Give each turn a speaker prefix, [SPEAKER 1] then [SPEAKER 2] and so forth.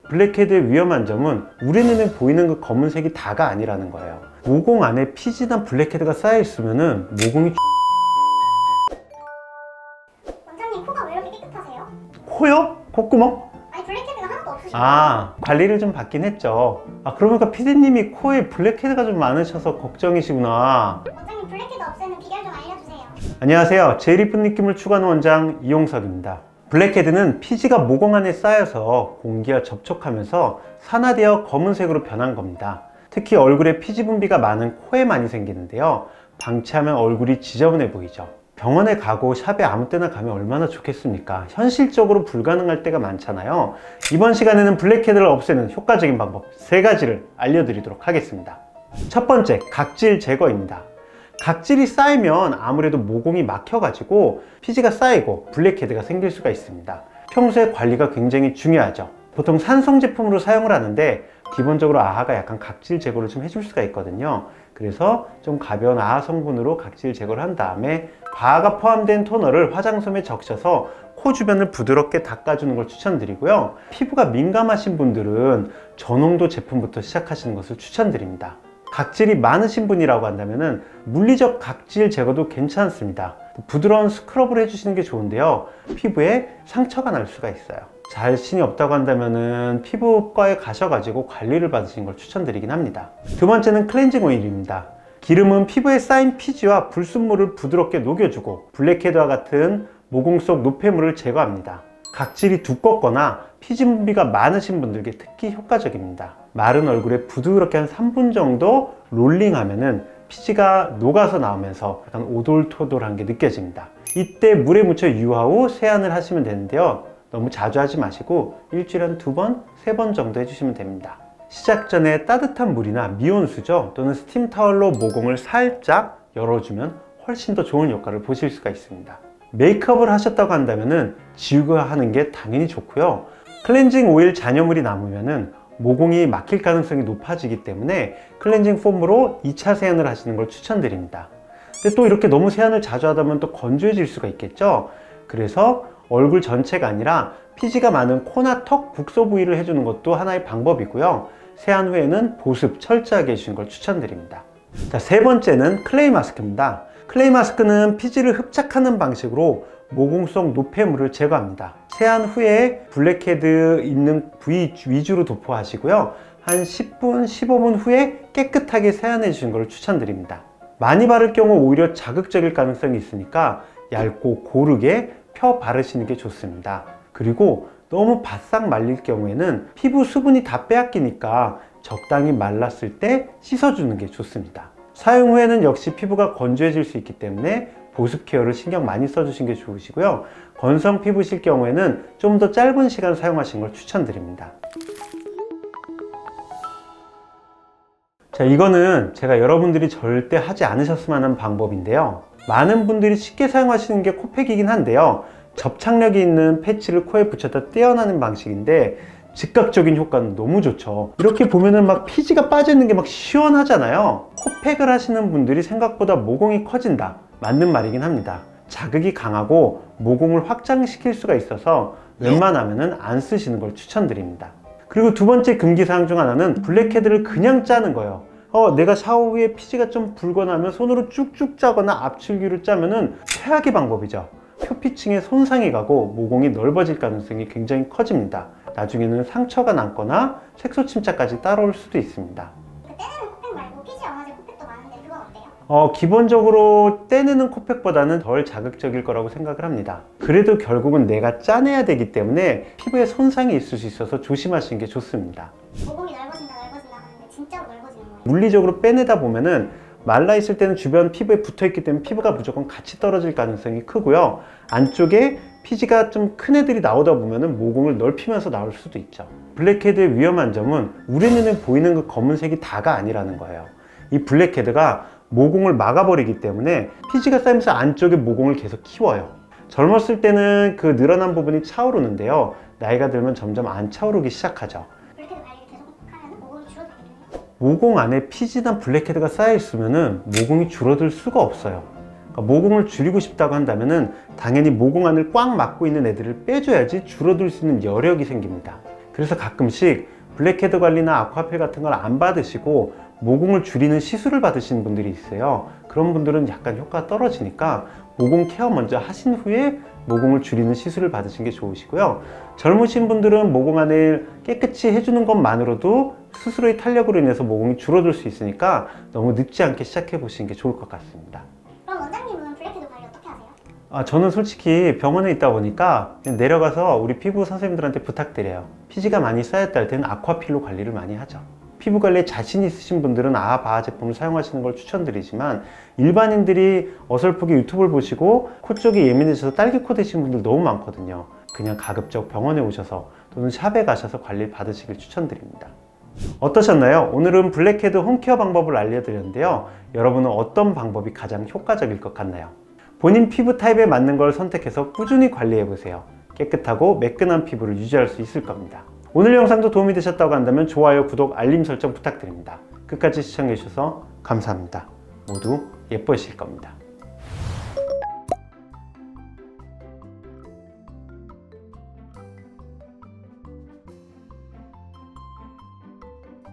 [SPEAKER 1] 블랙헤드의 위험한 점은 우리 눈에 보이는 그 검은색이 다가 아니라는 거예요. 모공 안에 피지나 블랙헤드가 쌓여 있으면은 모공이
[SPEAKER 2] 원장님 코가 왜 이렇게 깨끗하세요?
[SPEAKER 1] 코요? 콧구멍?
[SPEAKER 2] 아니 블랙헤드가 하나도 없으시고.
[SPEAKER 1] 관리를 좀 받긴 했죠. 그러니까 피디님이 코에 블랙헤드가 좀 많으셔서 걱정이시구나.
[SPEAKER 2] 원장님 블랙헤드 없애는 비결 좀 알려주세요.
[SPEAKER 1] 안녕하세요. 제일 이쁜 느낌을 추구하는 원장 이용석입니다. 블랙헤드는 피지가 모공 안에 쌓여서 공기와 접촉하면서 산화되어 검은색으로 변한 겁니다. 특히 얼굴에 피지 분비가 많은 코에 많이 생기는데요. 방치하면 얼굴이 지저분해 보이죠. 병원에 가고 샵에 아무 때나 가면 얼마나 좋겠습니까? 현실적으로 불가능할 때가 많잖아요. 이번 시간에는 블랙헤드를 없애는 효과적인 방법 3가지를 알려드리도록 하겠습니다. 첫 번째, 각질 제거입니다. 각질이 쌓이면 아무래도 모공이 막혀가지고 피지가 쌓이고 블랙헤드가 생길 수가 있습니다. 평소에 관리가 굉장히 중요하죠. 보통 산성 제품으로 사용을 하는데 기본적으로 아하가 약간 각질 제거를 좀 해줄 수가 있거든요. 그래서 좀 가벼운 아하 성분으로 각질 제거를 한 다음에 과가 포함된 토너를 화장솜에 적셔서 코 주변을 부드럽게 닦아주는 걸 추천드리고요. 피부가 민감하신 분들은 저농도 제품부터 시작하시는 것을 추천드립니다. 각질이 많으신 분이라고 한다면 물리적 각질 제거도 괜찮습니다. 부드러운 스크럽을 해주시는 게 좋은데요. 피부에 상처가 날 수가 있어요. 자신이 없다고 한다면 피부과에 가셔가지고 관리를 받으시는 걸 추천드리긴 합니다. 두 번째는 클렌징 오일입니다. 기름은 피부에 쌓인 피지와 불순물을 부드럽게 녹여주고 블랙헤드와 같은 모공 속 노폐물을 제거합니다. 각질이 두껍거나 피지 분비가 많으신 분들께 특히 효과적입니다. 마른 얼굴에 부드럽게 한 3분 정도 롤링하면은 피지가 녹아서 나오면서 약간 오돌토돌한 게 느껴집니다. 이때 물에 묻혀 유화 후 세안을 하시면 되는데요. 너무 자주 하지 마시고 일주일에 한 2번, 3번 정도 해주시면 됩니다. 시작 전에 따뜻한 물이나 미온수저 또는 스팀 타월로 모공을 살짝 열어주면 훨씬 더 좋은 효과를 보실 수가 있습니다. 메이크업을 하셨다고 한다면 지우고 하는 게 당연히 좋고요. 클렌징 오일 잔여물이 남으면 모공이 막힐 가능성이 높아지기 때문에 클렌징 폼으로 2차 세안을 하시는 걸 추천드립니다. 근데 또 이렇게 너무 세안을 자주 하다 보면 또 건조해질 수가 있겠죠. 그래서 얼굴 전체가 아니라 피지가 많은 코나 턱 국소 부위를 해주는 것도 하나의 방법이고요. 세안 후에는 보습 철저하게 해주시는 걸 추천드립니다. 자, 세 번째는 클레이 마스크입니다. 클레이 마스크는 피지를 흡착하는 방식으로 모공 속 노폐물을 제거합니다. 세안 후에 블랙헤드 있는 부위 위주로 도포하시고요. 한 10분, 15분 후에 깨끗하게 세안해 주시는 걸 추천드립니다. 많이 바를 경우 오히려 자극적일 가능성이 있으니까 얇고 고르게 펴 바르시는 게 좋습니다. 그리고 너무 바싹 말릴 경우에는 피부 수분이 다 빼앗기니까 적당히 말랐을 때 씻어주는 게 좋습니다. 사용 후에는 역시 피부가 건조해질 수 있기 때문에 보습 케어를 신경 많이 써주시는 게 좋으시고요. 건성 피부실 경우에는 좀 더 짧은 시간 사용하시는 걸 추천드립니다. 자, 이거는 제가 여러분들이 절대 하지 않으셨으면 하는 방법인데요. 많은 분들이 쉽게 사용하시는 게 코팩이긴 한데요. 접착력이 있는 패치를 코에 붙였다 떼어나는 방식인데 즉각적인 효과는 너무 좋죠. 이렇게 보면은 막 피지가 빠지는 게 막 시원하잖아요. 코팩을 하시는 분들이 생각보다 모공이 커진다. 맞는 말이긴 합니다. 자극이 강하고 모공을 확장시킬 수가 있어서 웬만하면은 안 쓰시는 걸 추천드립니다. 그리고 두 번째 금기사항 중 하나는 블랙헤드를 그냥 짜는 거예요. 내가 샤워 후에 피지가 좀 불거나 하면 손으로 쭉쭉 짜거나 압출기로 짜면은 최악의 방법이죠. 표피층에 손상이 가고 모공이 넓어질 가능성이 굉장히 커집니다. 나중에는 상처가 남거나 색소 침착까지 따라올 수도 있습니다.
[SPEAKER 2] 떼내는 코팩 말고 피지 영화제 코팩도 많은데 그건 어때요?
[SPEAKER 1] 기본적으로 떼내는 코팩보다는 덜 자극적일 거라고 생각을 합니다. 그래도 결국은 내가 짜내야 되기 때문에 피부에 손상이 있을 수 있어서 조심하시는 게 좋습니다.
[SPEAKER 2] 모공이 넓어진다 하는데 진짜로 넓어지는 거예요?
[SPEAKER 1] 물리적으로 빼내다 보면은 말라 있을 때는 주변 피부에 붙어 있기 때문에 피부가 무조건 같이 떨어질 가능성이 크고요. 안쪽에 피지가 좀 큰 애들이 나오다 보면은 모공을 넓히면서 나올 수도 있죠. 블랙헤드의 위험한 점은 우리 눈에 보이는 그 검은색이 다가 아니라는 거예요. 이 블랙헤드가 모공을 막아버리기 때문에 피지가 쌓이면서 안쪽에 모공을 계속 키워요. 젊었을 때는 그 늘어난 부분이 차오르는데요. 나이가 들면 점점 안 차오르기 시작하죠.
[SPEAKER 2] 블랙헤드 관리를 계속하면 모공이 줄어들거든요.
[SPEAKER 1] 모공 안에 피지나 블랙헤드가 쌓여 있으면 모공이 줄어들 수가 없어요. 그러니까 모공을 줄이고 싶다고 한다면 당연히 모공 안을 꽉 막고 있는 애들을 빼줘야지 줄어들 수 있는 여력이 생깁니다. 그래서 가끔씩 블랙헤드 관리나 아쿠아필 같은 걸 안 받으시고 모공을 줄이는 시술을 받으시는 분들이 있어요. 그런 분들은 약간 효과가 떨어지니까 모공 케어 먼저 하신 후에 모공을 줄이는 시술을 받으시는 게 좋으시고요. 젊으신 분들은 모공 안을 깨끗이 해주는 것만으로도 스스로의 탄력으로 인해서 모공이 줄어들 수 있으니까 너무 늦지 않게 시작해 보시는 게 좋을 것 같습니다.
[SPEAKER 2] 그럼 원장님은 블랙헤드 관리 어떻게 하세요?
[SPEAKER 1] 저는 솔직히 병원에 있다 보니까 그냥 내려가서 우리 피부 선생님들한테 부탁드려요. 피지가 많이 쌓였다 할 때는 아쿠아필로 관리를 많이 하죠. 피부 관리에 자신 있으신 분들은 아바 제품을 사용하시는 걸 추천드리지만 일반인들이 어설프게 유튜브를 보시고 코 쪽이 예민해져서 딸기 코 되시는 분들 너무 많거든요. 그냥 가급적 병원에 오셔서 또는 샵에 가셔서 관리를 받으시길 추천드립니다. 어떠셨나요? 오늘은 블랙헤드 홈케어 방법을 알려드렸는데요. 여러분은 어떤 방법이 가장 효과적일 것 같나요? 본인 피부 타입에 맞는 걸 선택해서 꾸준히 관리해보세요. 깨끗하고 매끈한 피부를 유지할 수 있을 겁니다. 오늘 영상도 도움이 되셨다고 한다면 좋아요, 구독, 알림 설정 부탁드립니다. 끝까지 시청해주셔서 감사합니다. 모두 예뻐지실 겁니다.